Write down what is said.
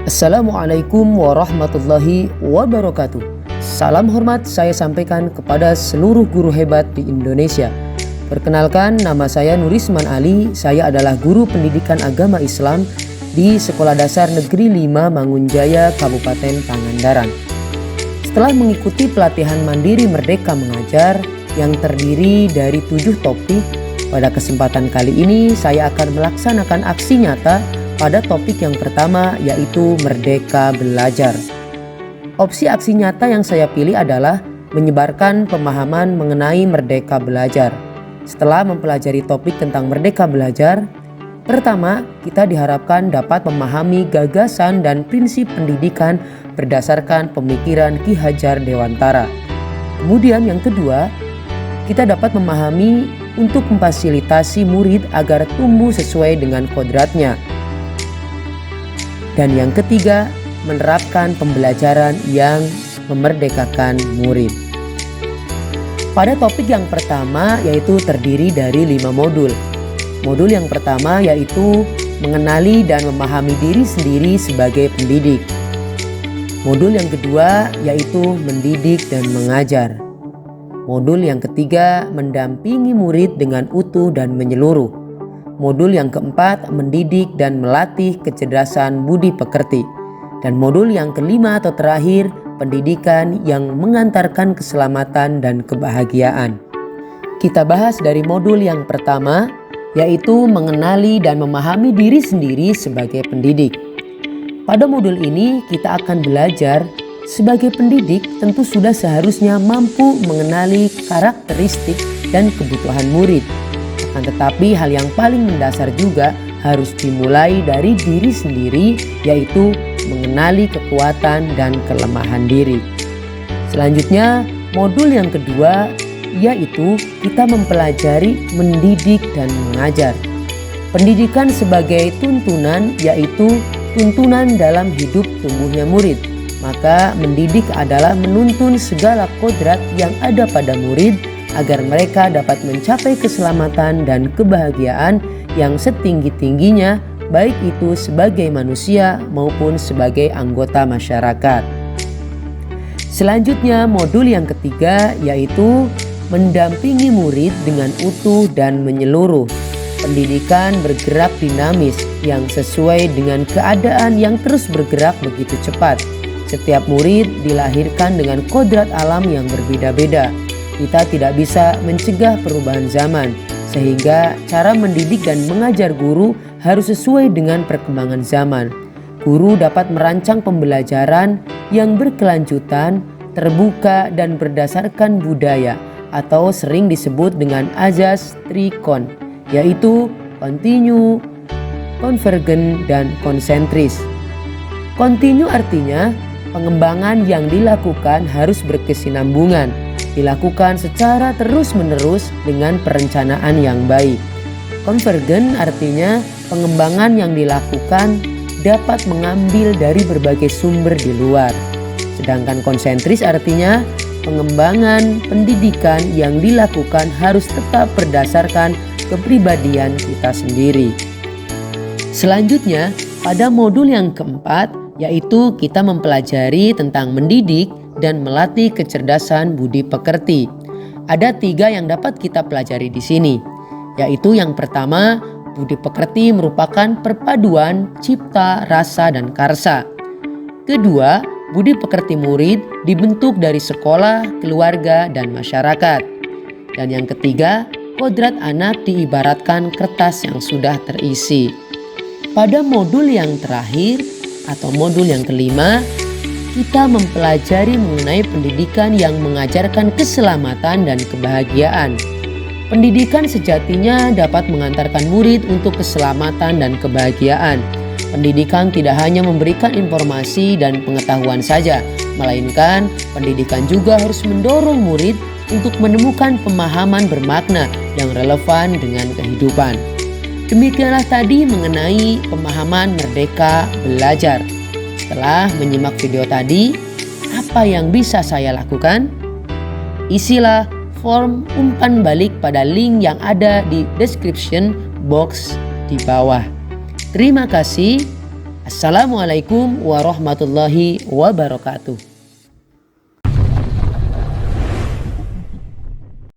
Assalamualaikum warahmatullahi wabarakatuh. Salam hormat saya sampaikan kepada seluruh guru hebat di Indonesia. Perkenalkan, nama saya Nurisman Ali. Saya adalah guru pendidikan agama Islam di Sekolah Dasar Negeri 5 Mangunjaya, Kabupaten Pangandaran. Setelah mengikuti pelatihan mandiri Merdeka Mengajar yang terdiri dari 7 topik, pada kesempatan kali ini saya akan melaksanakan aksi nyata pada topik yang pertama, yaitu Merdeka Belajar. Opsi aksi nyata yang saya pilih adalah menyebarkan pemahaman mengenai Merdeka Belajar. Setelah mempelajari topik tentang Merdeka Belajar, pertama, kita diharapkan dapat memahami gagasan dan prinsip pendidikan berdasarkan pemikiran Ki Hajar Dewantara. Kemudian yang kedua, kita dapat memahami untuk memfasilitasi murid agar tumbuh sesuai dengan kodratnya. Dan yang ketiga, menerapkan pembelajaran yang memerdekakan murid. Pada topik yang pertama yaitu terdiri dari 5 modul. Modul yang pertama yaitu mengenali dan memahami diri sendiri sebagai pendidik. Modul yang kedua yaitu mendidik dan mengajar. Modul yang ketiga mendampingi murid dengan utuh dan menyeluruh. Modul yang keempat mendidik dan melatih kecerdasan budi pekerti. Dan modul yang kelima atau terakhir pendidikan yang mengantarkan keselamatan dan kebahagiaan. Kita bahas dari modul yang pertama yaitu mengenali dan memahami diri sendiri sebagai pendidik. Pada modul ini kita akan belajar sebagai pendidik tentu sudah seharusnya mampu mengenali karakteristik dan kebutuhan murid. Tetapi hal yang paling mendasar juga harus dimulai dari diri sendiri, yaitu mengenali kekuatan dan kelemahan diri. Selanjutnya, modul yang kedua yaitu kita mempelajari mendidik dan mengajar. Pendidikan sebagai tuntunan yaitu tuntunan dalam hidup tumbuhnya murid. Maka mendidik adalah menuntun segala kodrat yang ada pada murid agar mereka dapat mencapai keselamatan dan kebahagiaan yang setinggi-tingginya, baik itu sebagai manusia maupun sebagai anggota masyarakat. Selanjutnya, modul yang ketiga yaitu mendampingi murid dengan utuh dan menyeluruh. Pendidikan bergerak dinamis yang sesuai dengan keadaan yang terus bergerak begitu cepat. Setiap murid dilahirkan dengan kodrat alam yang berbeda-beda. Kita tidak bisa mencegah perubahan zaman, sehingga cara mendidik dan mengajar guru harus sesuai dengan perkembangan zaman. Guru dapat merancang pembelajaran yang berkelanjutan, terbuka dan berdasarkan budaya atau sering disebut dengan azas trikon, yaitu kontinu, konvergen, dan konsentris. Kontinu artinya pengembangan yang dilakukan harus berkesinambungan, dilakukan secara terus-menerus dengan perencanaan yang baik. Konvergen artinya pengembangan yang dilakukan dapat mengambil dari berbagai sumber di luar. Sedangkan konsentris artinya pengembangan pendidikan yang dilakukan harus tetap berdasarkan kepribadian kita sendiri. Selanjutnya, pada modul yang keempat yaitu kita mempelajari tentang mendidik dan melatih kecerdasan budi pekerti. Ada 3 yang dapat kita pelajari di sini, yaitu yang pertama, budi pekerti merupakan perpaduan cipta, rasa, dan karsa. Kedua, budi pekerti murid dibentuk dari sekolah, keluarga, dan masyarakat. Dan yang ketiga, kodrat anak diibaratkan kertas yang sudah terisi. Pada modul yang terakhir atau modul yang kelima, kita mempelajari mengenai pendidikan yang mengajarkan keselamatan dan kebahagiaan. Pendidikan sejatinya dapat mengantarkan murid untuk keselamatan dan kebahagiaan. Pendidikan tidak hanya memberikan informasi dan pengetahuan saja, melainkan pendidikan juga harus mendorong murid untuk menemukan pemahaman bermakna yang relevan dengan kehidupan. Demikianlah tadi mengenai pemahaman Merdeka Belajar. Setelah menyimak video tadi, apa yang bisa saya lakukan? Isilah form umpan balik pada link yang ada di description box di bawah. Terima kasih. Assalamualaikum warahmatullahi wabarakatuh.